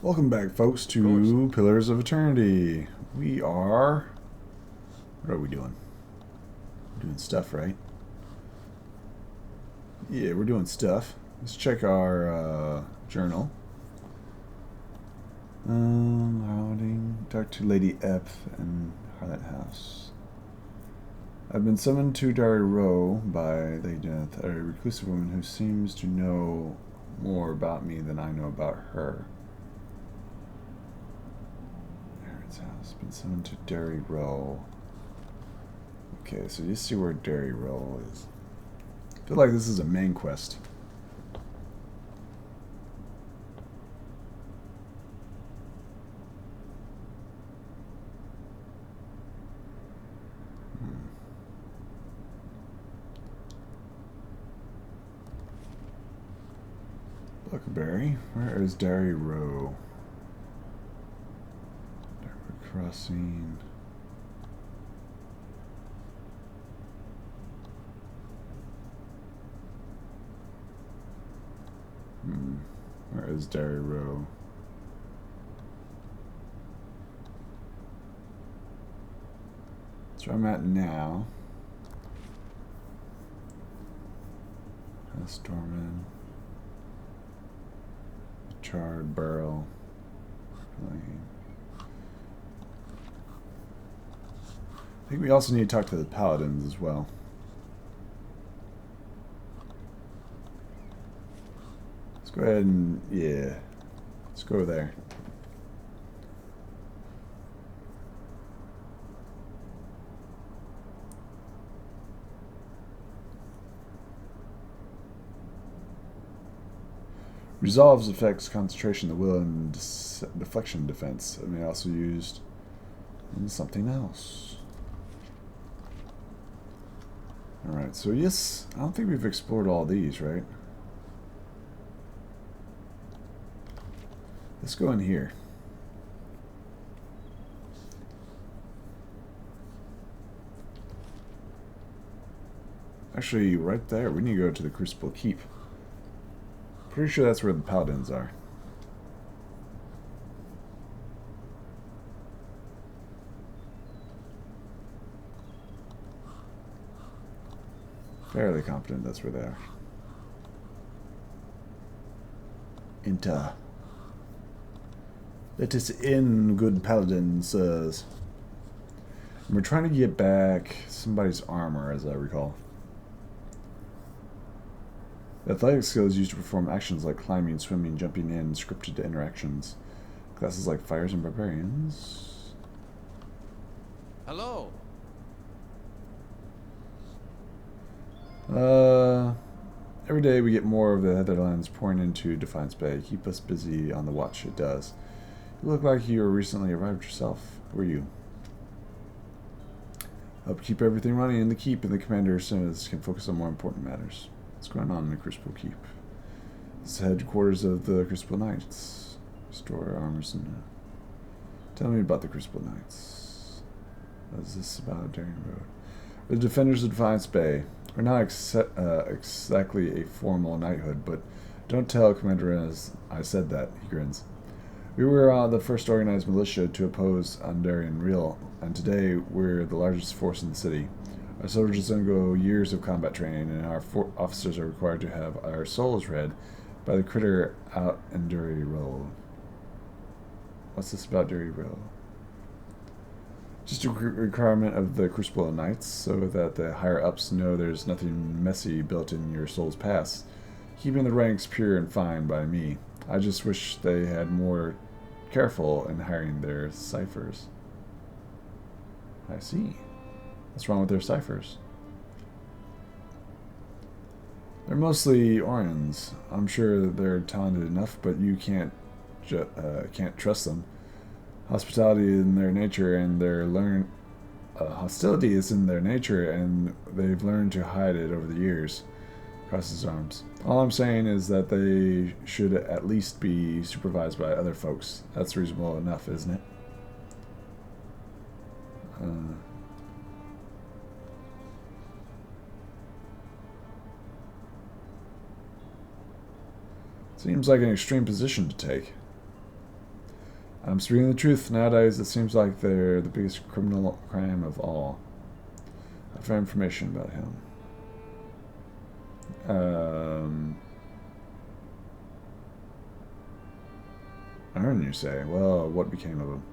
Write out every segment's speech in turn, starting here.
Welcome back, folks, to Pillars of Eternity. We are... What are we doing? We're doing stuff, right? Yeah, we're doing stuff. Let's check our journal. Outing. Talk to Lady Eph and Harlot House. I've been summoned to Dari Row by Lady Death, a reclusive woman who seems to know more about me than I know about her. House. Been summoned to Dari Row. Okay, so you see where Dari Row is. I feel like this is a main quest. Buckleberry. Where is Dari Row? Crossing. Where is Dari Row? That's where I'm at now. Storman. Charred Burrow. I think we also need to talk to the paladins as well. Let's go ahead and, yeah, let's go there. Resolves affects concentration of the will and deflection defense. It may also be used in something else. Alright, so yes, I don't think we've explored all these, right? Let's go in here. Actually, right there, we need to go to the Crucible Keep. Pretty sure that's where the paladins are. Fairly confident that's where they are. Enter. Let us in, good paladin, sirs. And we're trying to get back somebody's armor, as I recall. The athletic skills used to perform actions like climbing, swimming, jumping in, scripted interactions. Classes like fighters and barbarians. Hello. Every day we get more of the Heatherlands pouring into Defiance Bay. Keep us busy on the watch, it does. You look like you were recently arrived yourself. Who are you? Help keep everything running in the keep, and the commander as soon as can focus on more important matters. What's going on in the Crucible Keep? It's the headquarters of the Crucible Knights. Store armors and... Tell me about the Crucible Knights. What is this about Darien Road? The defenders of Defiance Bay. We're not exactly a formal knighthood, but don't tell Commander as I said that, he grins. We were the first organized militia to oppose Andarian Real, and today we're the largest force in the city. Our soldiers undergo years of combat training, and our officers are required to have our souls read by the critter out in Dari Row. What's this about Dari Row? Just a requirement of the Crucible Knights, so that the higher-ups know there's nothing messy built in your soul's past. Keeping the ranks pure and fine by me. I just wish they had more careful in hiring their ciphers. I see. What's wrong with their ciphers? They're mostly Orions. I'm sure they're talented enough, but you can't trust them. Hospitality in their nature, and hostility is in their nature, and they've learned to hide it over the years. Cross his arms. All I'm saying is that they should at least be supervised by other folks. That's reasonable enough, isn't it? Seems like an extreme position to take. I'm speaking the truth. Nowadays, it seems like they're the biggest criminal crime of all. I found information about him. I heard you say. Well, what became of him?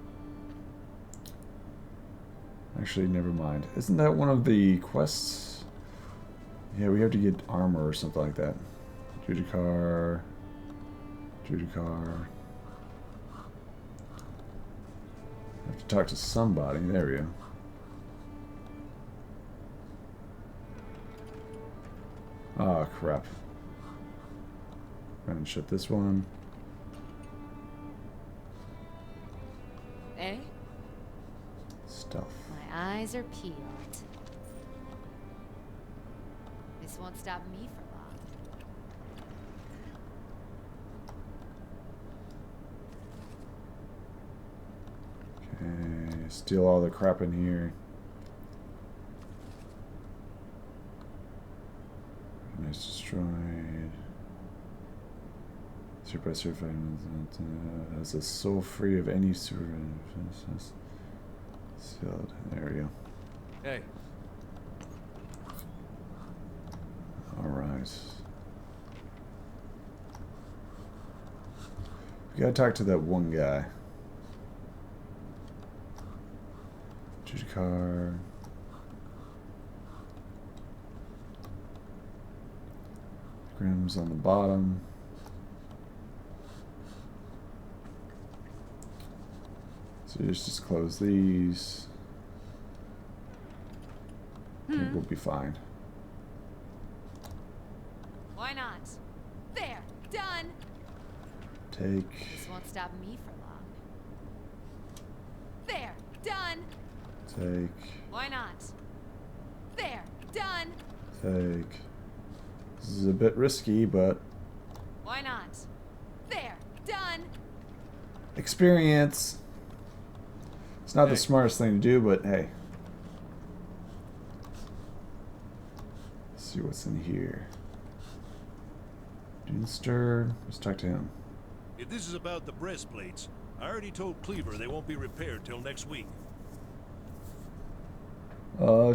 Actually, never mind. Isn't that one of the quests? Yeah, we have to get armor or something like that. Judicar. I have to talk to somebody. There we go. Ah, crap. I'm gonna shut this one. Eh? Stuff. My eyes are peeled. This won't stop me for long. Okay, steal all the crap in here. Nice destroyed. Survived has a soul free of any survivors. Sealed. There we go. Hey. Alright. We gotta talk to that one guy. Judicar. Grimm's on the bottom. So just close these. I think we'll be fine. Why not? There, done. Take. This won't stop me for long. There, done. Take. Why not? There, done. Take. This is a bit risky, but Why not? There, done. experience. It's not the smartest thing to do, but hey. Let's see what's in here. Dunster. Let's talk to him. If this is about the breastplates, I already told Cleaver they won't be repaired till next week.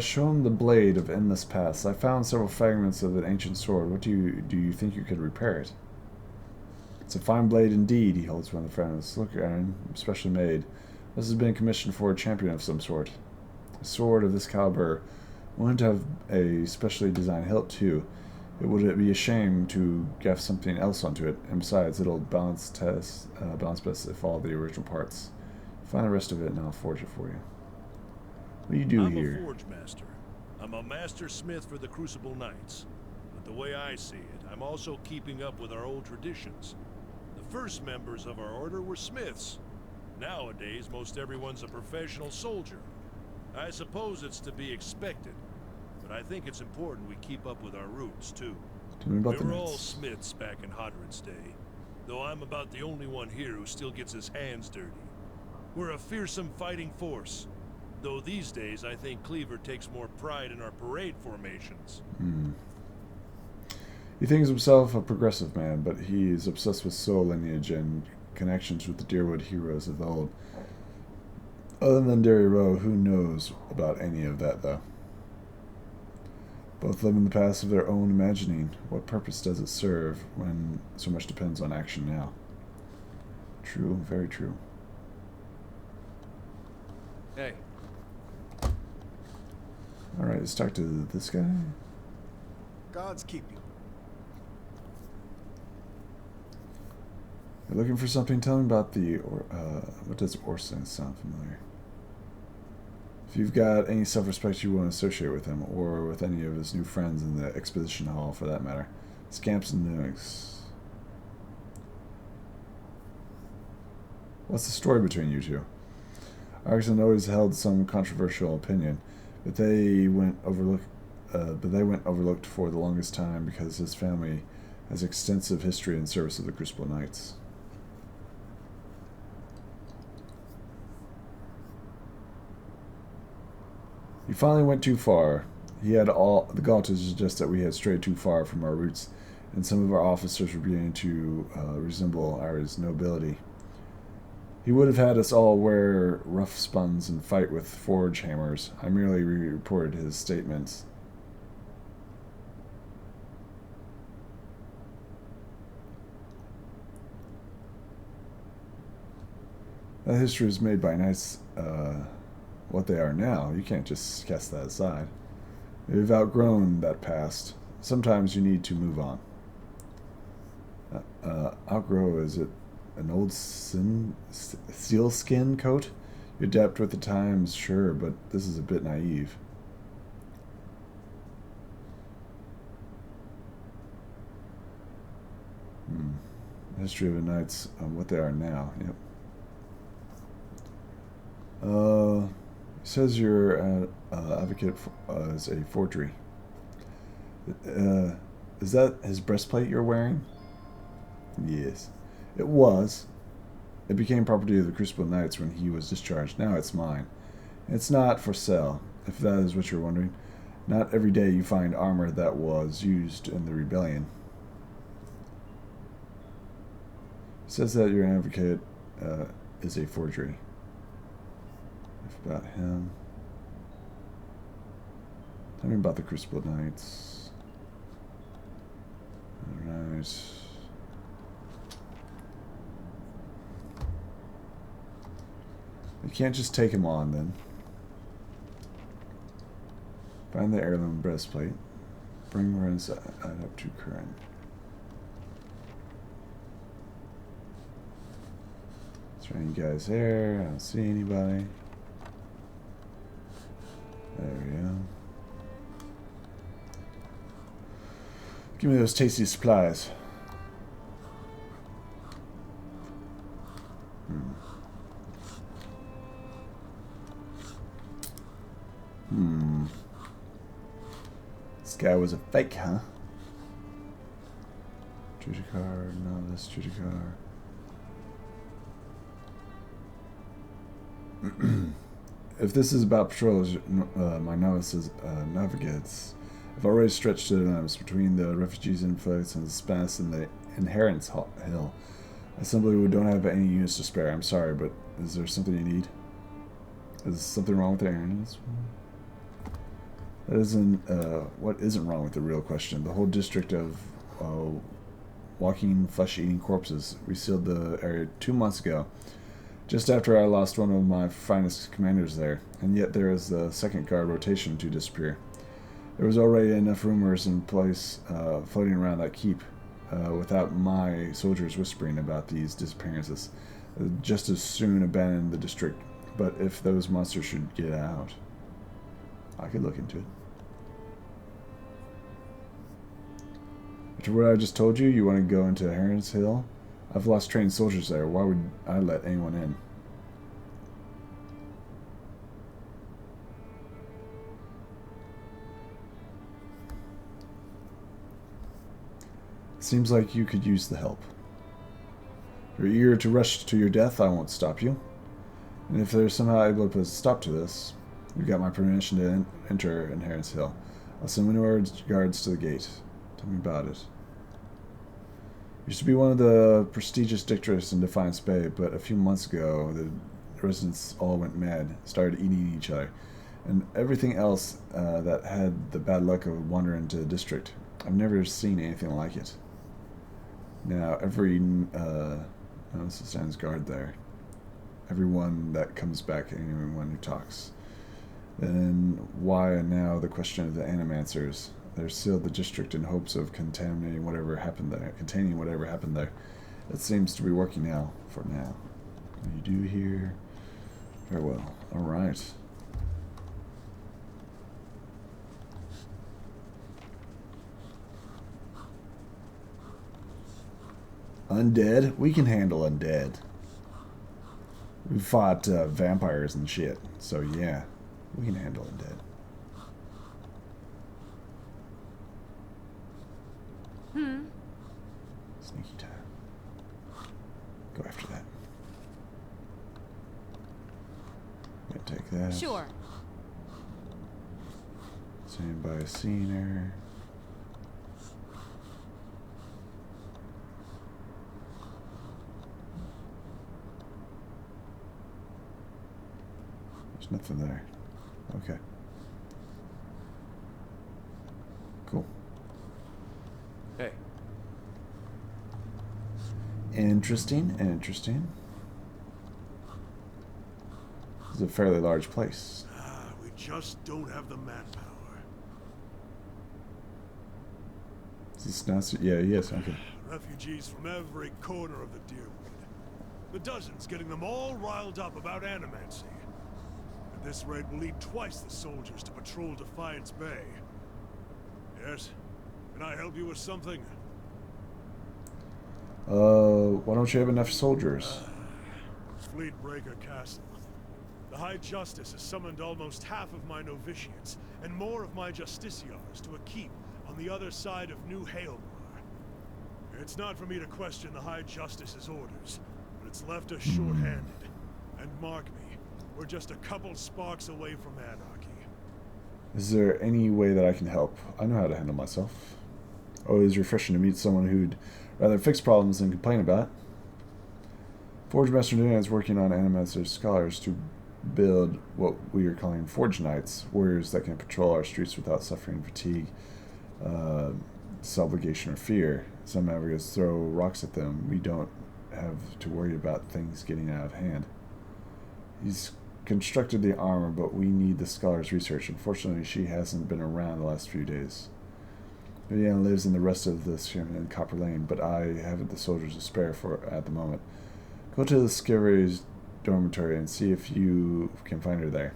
Show him the blade of Endless Paths. I found several fragments of an ancient sword. What do you think you could repair it? It's a fine blade indeed. He holds one of the fragments. Look, Aaron, specially made. This has been commissioned for a champion of some sort. A sword of this caliber wouldn't have a specially designed hilt too. It would be a shame to gaff something else onto it. And besides, it'll balance best if all the original parts. Find the rest of it, and I'll forge it for you. What do you do here? I'm a forge master. I'm a master smith for the Crucible Knights. But the way I see it, I'm also keeping up with our old traditions. The first members of our order were smiths. Nowadays, most everyone's a professional soldier. I suppose it's to be expected, but I think it's important we keep up with our roots, too. Tell me about We the were all knights. smiths back in Hodred's day, though I'm about the only one here who still gets his hands dirty. We're a fearsome fighting force, though these days I think Cleaver takes more pride in our parade formations. He thinks himself a progressive man, but he is obsessed with soul lineage and connections with the Deerwood heroes of old. Other than Derry Rowe, who knows about any of that, though? Both live in the past of their own imagining. What purpose does it serve when so much depends on action now? True, very true. Hey. Alright, let's talk to this guy. Gods keep you. You're looking for something? Tell me about the... what does Orson sound familiar? If you've got any self-respect you want to associate with him, or with any of his new friends in the exposition hall, for that matter. Scamps and Nugs. What's the story between you two? Argson always held some controversial opinion, but they went overlooked for the longest time because his family has extensive history in service of the Crucible Knights. He finally went too far. He had all the gall to suggest that we had strayed too far from our roots, and some of our officers were beginning to resemble ours nobility. He would have had us all wear rough spuns and fight with forge hammers. I merely reported his statements. That history was made by knights, what they are now. You can't just cast that aside. We've outgrown that past. Sometimes you need to move on. Outgrow, is it an old sealskin coat? You adapt with the times, sure, but this is a bit naive. History of the knights, what they are now. Yep. He says you're an advocate as a forgery. Is that his breastplate you're wearing? Yes. It was. It became property of the Crucible Knights when he was discharged. Now it's mine. It's not for sale, if that is what you're wondering. Not every day you find armor that was used in the rebellion. It says that your advocate is a forgery. About him. Tell me about the Crucible Knights. Alright. You can't just take him on then. Find the heirloom breastplate. Bring runs up to current. Is there any guys here? I don't see anybody. There we go. Give me those tasty supplies. This guy was a fake, huh? Judicar, no, that's Judicar. If this is about patrols, my novices, navigates, I've already stretched to the limits between the refugees influx and the spas and the inheritance hill. I simply don't have any units to spare. I'm sorry, but is there something you need? Is something wrong with the errands? That isn't, what isn't wrong with the real question? The whole district of walking, flesh-eating corpses. We sealed the area 2 months ago, just after I lost one of my finest commanders there, and yet there is the second guard rotation to disappear. There was already enough rumors in place floating around that keep, without my soldiers whispering about these disappearances. Just as soon abandon the district, but if those monsters should get out, I could look into it. After what I just told you, you want to go into Heron's Hill? I've lost trained soldiers there. Why would I let anyone in? Seems like you could use the help. If you're eager to rush to your death, I won't stop you. And if there's somehow able to put a stop to this, you've got my permission to enter Heron's Hill. I'll send more guards to the gate. Tell me about it. Used to be one of the prestigious districts in Defiance Bay, but a few months ago, the residents all went mad, started eating each other, and everything else that had the bad luck of wandering into the district. I've never seen anything like it. Now, this stands guard there. Everyone that comes back, anyone who talks. Then why now the question of the animancers? They're sealed the district in hopes of containing whatever happened there. It seems to be working now, for now. What do you do here? Very well. Alright. Undead? We can handle undead. We fought vampires and shit, so yeah, we can handle undead. Sneaky time. Go after that. I'm gonna take that. Sure. Seen by a scener. There's nothing there. Okay. Cool. Hey. Interesting, interesting. This is a fairly large place. We just don't have the manpower. Is this not? Yeah, yes, okay. Refugees from every corner of the Deerwood. The dozens, getting them all riled up about animancy. At this rate, we'll need twice the soldiers to patrol Defiance Bay. Yes? Can I help you with something? Why don't you have enough soldiers? Fleetbreaker Castle. The High Justice has summoned almost half of my novitiates and more of my justiciars to a keep on the other side of New Halemar. It's not for me to question the High Justice's orders, but it's left us short-handed. And mark me, we're just a couple sparks away from anarchy. Is there any way that I can help? I know how to handle myself. Always refreshing to meet someone who'd rather fix problems than complain about. Forge Master Dana is working on Animaster scholars to build what we are calling Forge Knights, warriors that can patrol our streets without suffering fatigue, subjugation, or fear. Some advocates throw rocks at them. We don't have to worry about things getting out of hand. He's constructed the armor, but we need the scholar's research. Unfortunately, she hasn't been around the last few days. Viviana lives in the rest of the skirmish in Copper Lane, but I haven't the soldiers to spare for at the moment. Go to the Skivery's dormitory and see if you can find her there.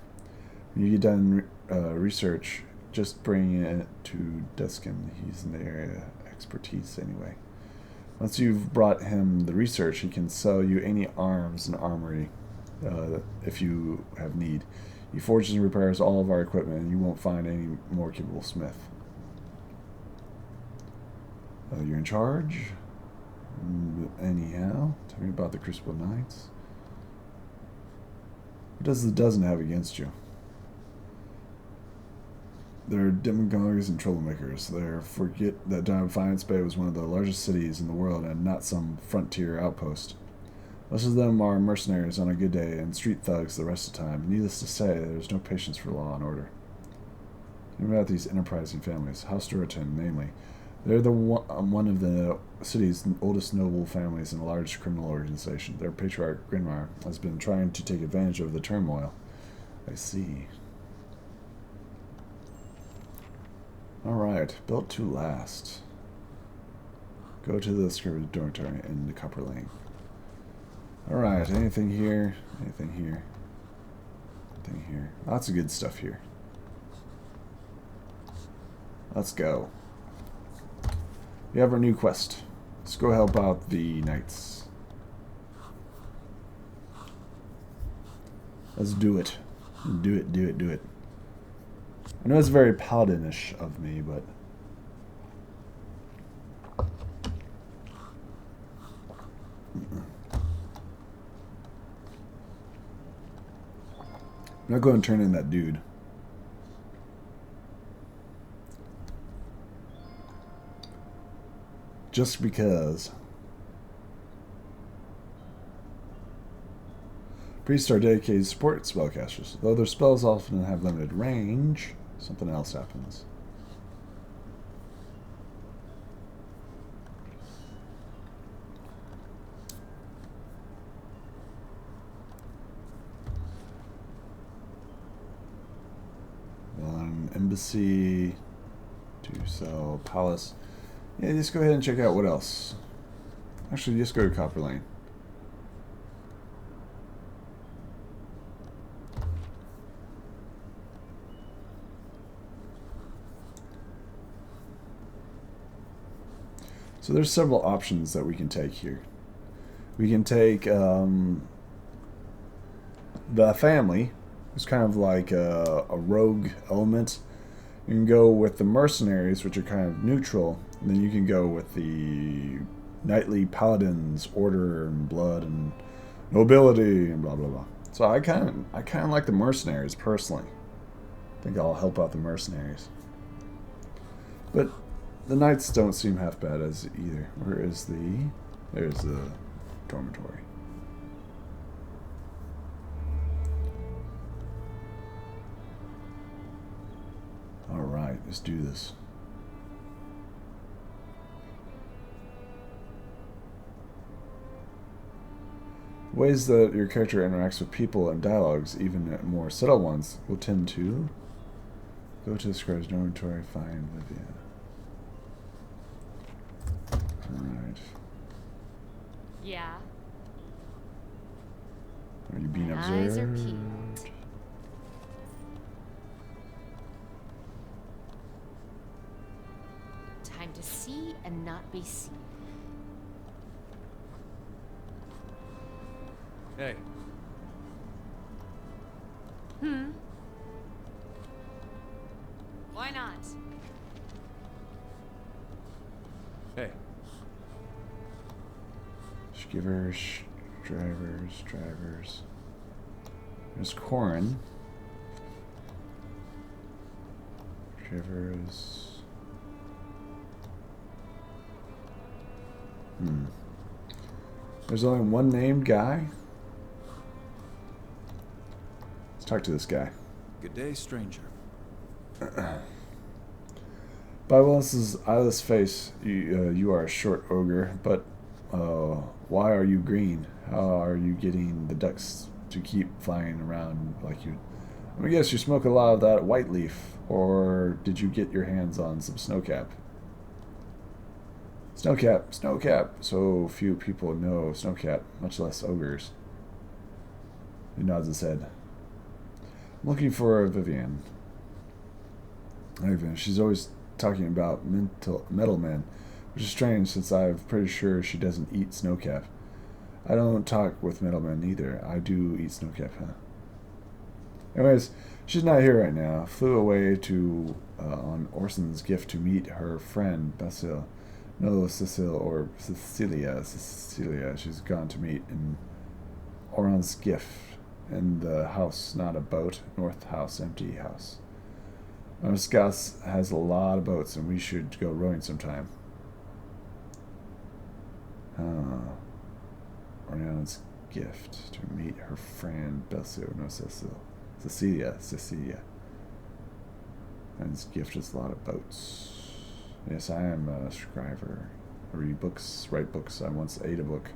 When you get done research, just bring it to Deskin. He's in the area expertise anyway. Once you've brought him the research, he can sell you any arms and armory if you have need. He forges and repairs all of our equipment, and you won't find any more capable smith. You're in charge? Anyhow, tell me about the Crucible Knights. What does the dozen have against you? They're demagogues and troublemakers. They forget that Defiance Bay was one of the largest cities in the world and not some frontier outpost. Most of them are mercenaries on a good day and street thugs the rest of the time. Needless to say, there's no patience for law and order. Think about these enterprising families. House Duratan, namely. They're one of the city's oldest noble families in a large criminal organization. Their patriarch, Grinmar, has been trying to take advantage of the turmoil. I see. Alright, built to last. Go to the Skivery's dormitory in the Copper Lane. Alright, anything here? Anything here? Anything here? Lots of good stuff here. Let's go. We have our new quest. Let's go help out the knights. Let's do it. Do it, do it, do it. I know it's very paladinish of me, but... I'm not going to turn in that dude. Just because. Priests are dedicated support spellcasters. Though their spells often have limited range, something else happens. Embassy to sell palace. Yeah, just go ahead and check out what else. Actually, just go to Copper Lane. So there's several options that we can take here. We can take the family. It's kind of like a rogue element. You can go with the mercenaries, which are kind of neutral. And then you can go with the knightly paladins, order and blood and nobility and blah blah blah. So I kind of like the mercenaries personally. I think I'll help out the mercenaries. But the knights don't seem half bad as either. Where is the... There's the dormitory. Let's do this. Ways that your character interacts with people and dialogues, even more subtle ones, will tend to go to the scribe's inventory, find Livia. Alright. Yeah. Are you being My observed? eyes are peeled. Time to see and not be seen. Hey, Why not? hey. Givers, drivers. There's Corin. Drivers. There's only one named guy. Let's talk to this guy. Good day, stranger. By Willis's eyeless face, you are a short ogre, but why are you green? How are you getting the ducks to keep flying around like you? I guess you smoke a lot of that white leaf, or did you get your hands on some snowcap? Snowcap. So few people know snowcap, much less ogres. He nods his head. I'm looking for Vivian. She's always talking about metal men, which is strange since I'm pretty sure she doesn't eat snowcap. I don't talk with metal men either. I do eat snowcap, huh? Anyways, she's not here right now. Flew away to on Orson's gift to meet her friend Basil. No, Cecile or Cecilia. She's gone to meet in Oron's gift. In the house, not a boat. North house, empty house. Scots has a lot of boats, and we should go rowing sometime. Orion's gift to meet her friend Basil. No, Cecilia. And his gift is a lot of boats. Yes, I am a scriber. I read books, write books. I once ate a book,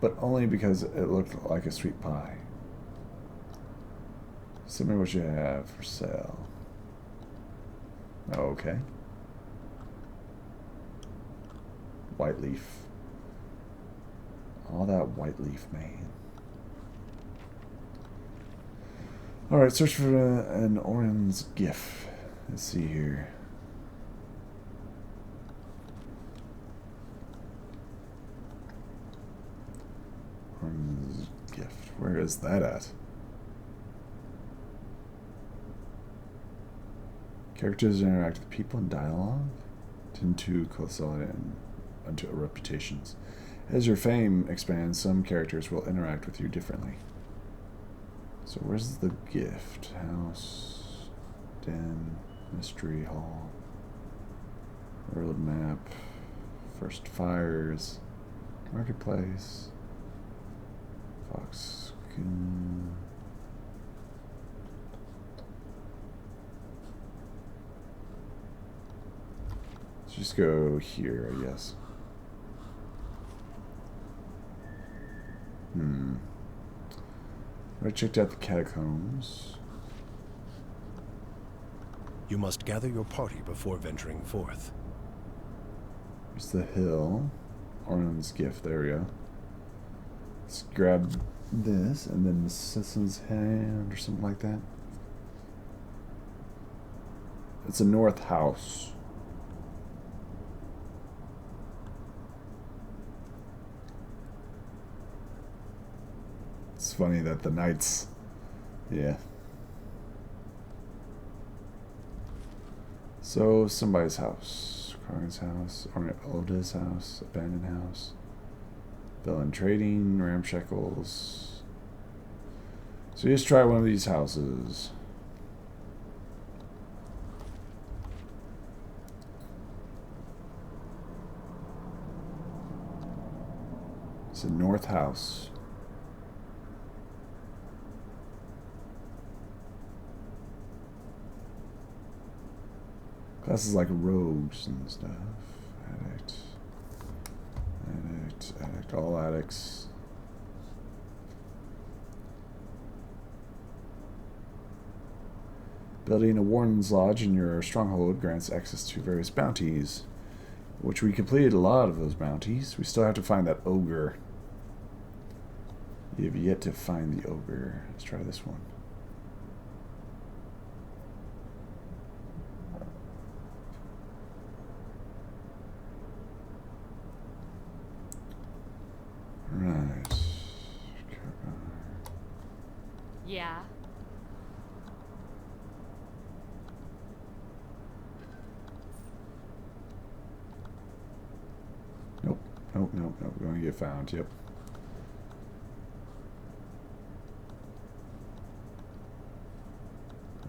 but only because it looked like a sweet pie. Send me what you have for sale. Okay. White leaf. All that white leaf, man. Alright, search for an Orion's gift. Let's see here. Orion's gift. Where is that at? Characters interact with people in dialogue. Tend to consolidate into reputations. As your fame expands, some characters will interact with you differently. So where's the gift? House, den, mystery hall, world map, first fires, marketplace, fox. Let's just go here, I guess. I checked out the catacombs. You must gather your party before venturing forth. There's the hill. Orion's gift, there we go. Let's grab this and then the citizen's hand or something like that. It's a north house. It's funny that the knights, yeah. So somebody's house, Carn's house, or Oda's house, abandoned house, villain trading, ramshackles. So you just try one of these houses. It's a north house. Classes like rogues and stuff. Addict. Addict. Addict. All addicts. Building a Warden's Lodge in your stronghold grants access to various bounties, which we completed a lot of those bounties. We still have to find that ogre. You have yet to find the ogre. Let's try this one. Right. Yeah. Nope. Nope, nope, nope. We're going to get found. Yep.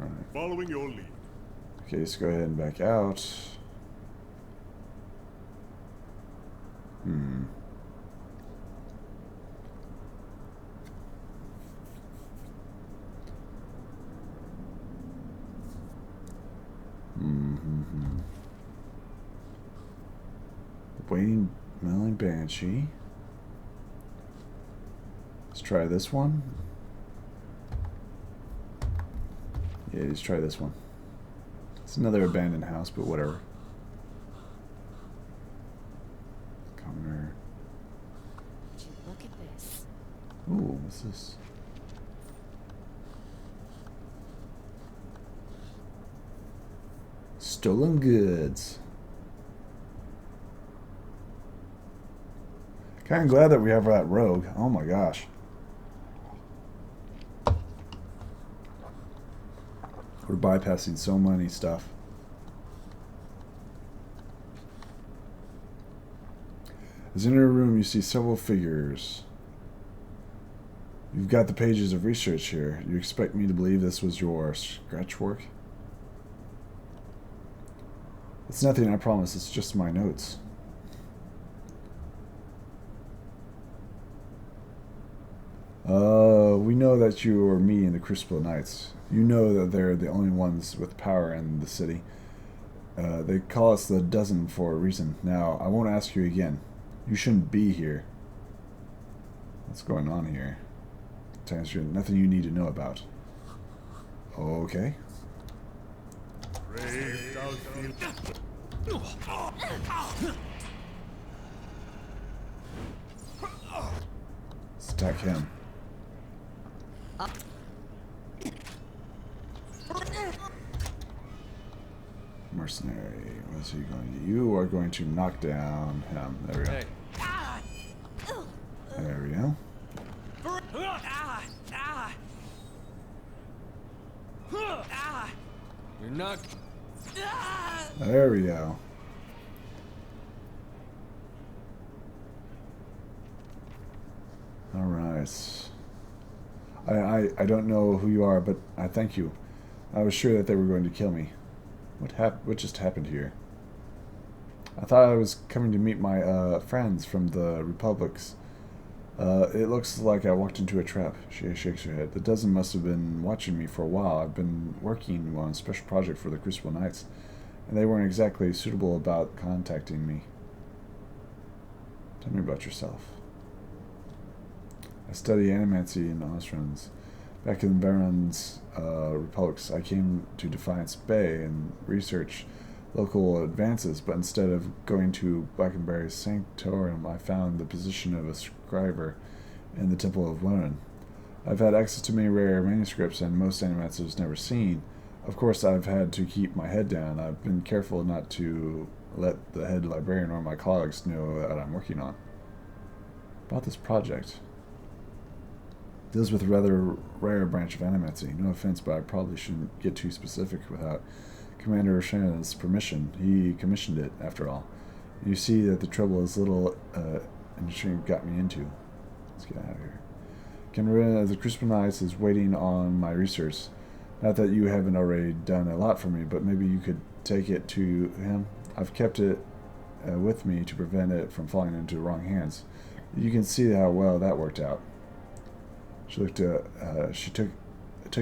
Alright. Following your lead. Okay, let's go ahead and back out. Hmm. Mm-hmm. Waiting, Melon Banshee. Let's try this one. Yeah, let's try this one. It's another abandoned house, but whatever. Commoner. Would you look at this? Ooh, what's this? Stolen goods. Kind of glad that we have that rogue. Oh my gosh. We're bypassing so many stuff. As you enter a room, you see several figures. You've got the pages of research here. You expect me to believe this was your scratch work? It's nothing, I promise. It's just my notes. We know that you are me and the Crucible Knights. You know that they're the only ones with power in the city. They call us the Dozen for a reason. Now, I won't ask you again. You shouldn't be here. What's going on here? To answer nothing you need to know about. Okay. Let's attack him. Mercenary. What's he going to do? You are going to knock down him. There we go. Hey. There we go. You're not. There we go. Alright. I don't know who you are, but I thank you. I was sure that they were going to kill me. What just happened here? I thought I was coming to meet my friends from the Republics. It looks like I walked into a trap. She shakes her head. The Dozen must have been watching me for a while. I've been working on a special project for the Crucible Knights, and they weren't exactly suitable about contacting me. Tell me about yourself. I study animancy in Osrans. Back in Baron's Republics, I came to Defiance Bay and research local advances, but instead of going to Blackenberry's Sanctorum, I found the position of a scriber in the Temple of Woden. I've had access to many rare manuscripts and most animancers never seen. Of course, I've had to keep my head down. I've been careful not to let the head librarian or my colleagues know that I'm working on. About this project. Deals with a rather rare branch of animancy. No offense, but I probably shouldn't get too specific without Commander Shannon's permission. He commissioned it, after all. You see that the trouble is little intrigue got me into. Let's get out of here. Commander, the Crucible Knights is waiting on my research. Not that you haven't already done a lot for me, but maybe you could take it to him. I've kept it with me to prevent it from falling into the wrong hands. You can see how well that worked out. She took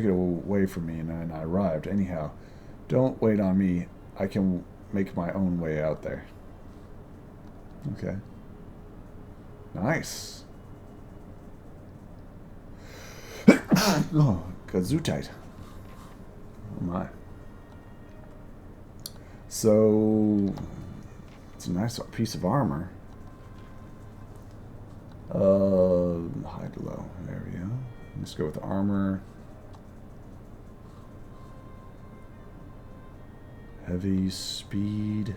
it away from me, and I arrived. Anyhow, don't wait on me. I can make my own way out there. Okay. Nice. Oh, Gesundheit. Oh my. So, it's a nice piece of armor. High to low. There we go. Let's go with the armor. Heavy speed.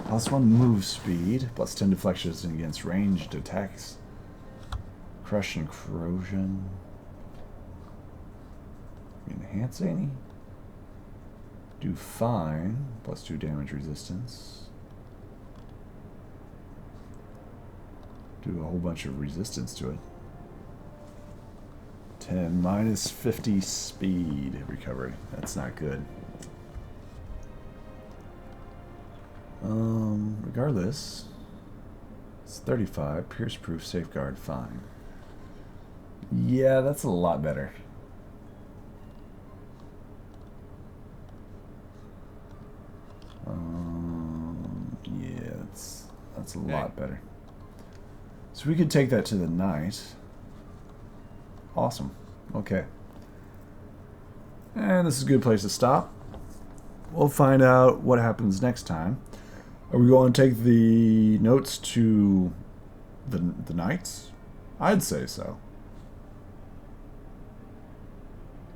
+1 move speed. +10 deflections against ranged attacks. Crush and corrosion. Enhance any. Do fine. +2 damage resistance. Do a whole bunch of resistance to it. 10 -50 speed recovery. That's not good. Regardless, it's 35. Pierce proof, safeguard, fine. Yeah, that's a lot better. Yeah, that's a lot better. So we could take that to the knight. Awesome. Okay. And this is a good place to stop. We'll find out what happens next time. Are we going to take the notes to the knights? I'd say so.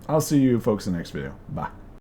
I'll see you folks in the next video. Bye.